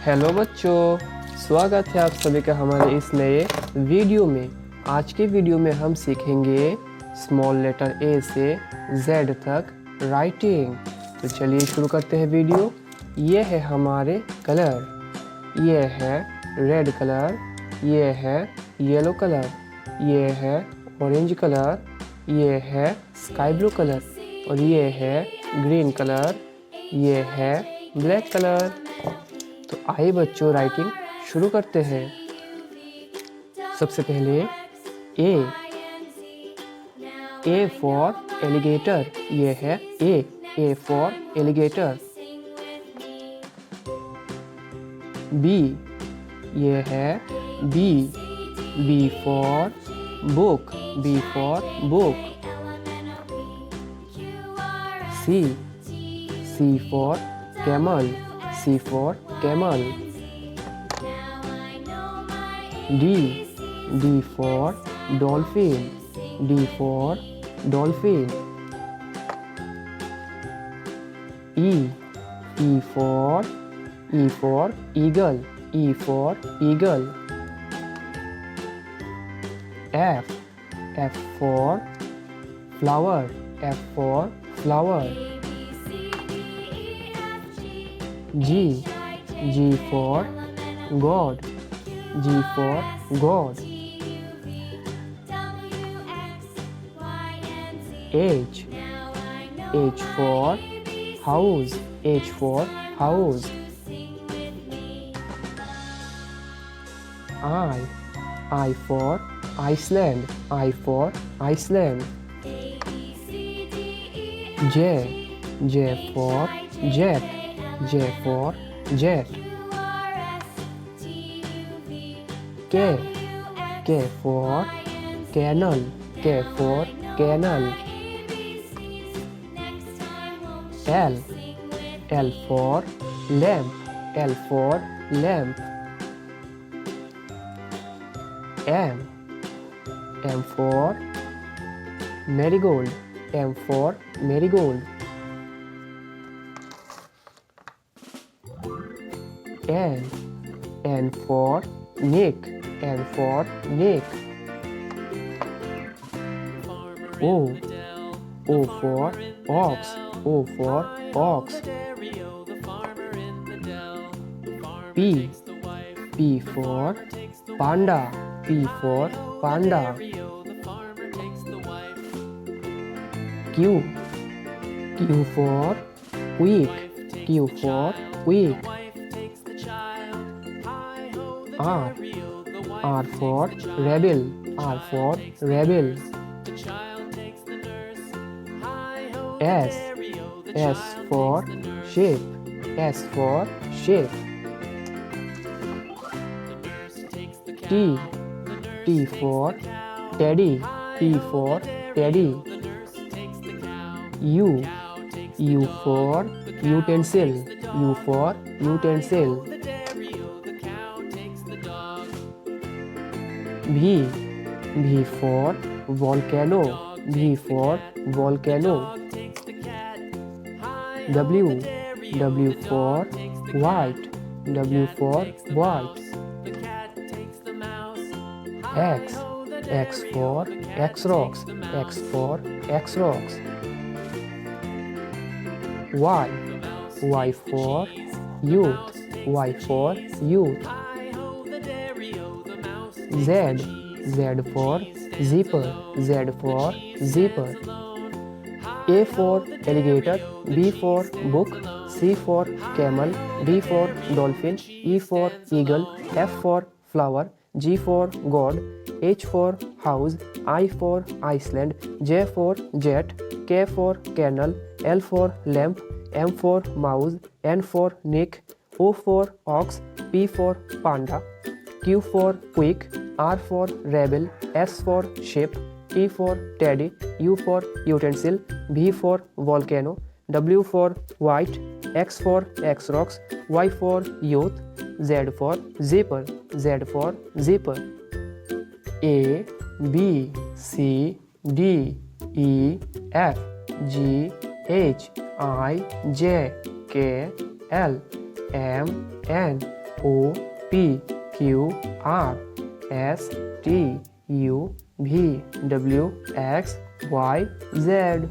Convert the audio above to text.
Hello बच्चों, स्वागत है आप सभी का हमारे इस नए वीडियो में। आज के वीडियो में हम सीखेंगे स्मॉल लेटर ए से जेड तक राइटिंग। तो चलिए शुरू करते हैं वीडियो। ये है हमारे कलर, ये है रेड कलर, ये है येलो कलर, ये है ऑरेंज कलर, ये है स्काई ब्लू कलर और ये है ग्रीन कलर, ये है ब्लैक कलर। तो आइए बच्चों राइटिंग शुरू करते हैं। सबसे पहले ए फॉर एलिगेटर, ये है ए फॉर एलिगेटर। बी, ये है B for book, B for book. C for camel, C for camel. D for dolphin, D for dolphin. E for eagle, E for eagle. F for flower, F for flower. G for God, G for God. H for house, H for house. I for Iceland, I for Iceland. J for jet, J for jet. K for canal, K for canal. L for lamp, L for lamp. M for marigold, M for marigold. N for Nick, N for Nick. O for ox, O for ox. P for panda, P for panda. Q for quick, Q for quick. R for rebel, R for rebel. S for sheep, S for sheep. T for teddy, T for teddy. U for utensil, U for utensil. V for volcano, V for volcano. W for white, W for white. X for X-rocks, X for X-rocks. Y for youth, Y for youth. Z for zipper, Z for zipper. A for alligator, B for book, C for camel, D for dolphin, E for eagle, F for flower, G for God, H for house, I for Iceland, J for jet, K for canal, L for lamp, M for mouse, N for Nick, O for ox, P for panda, Q for quick, R for rebel, S for sheep, T for teddy, U for utensil, V for volcano, W for white, X for X-rocks, Y for youth, Z for zipper, Z for zipper. A B C D E F G H I J K L M N O P Q R S T U V W X Y Z.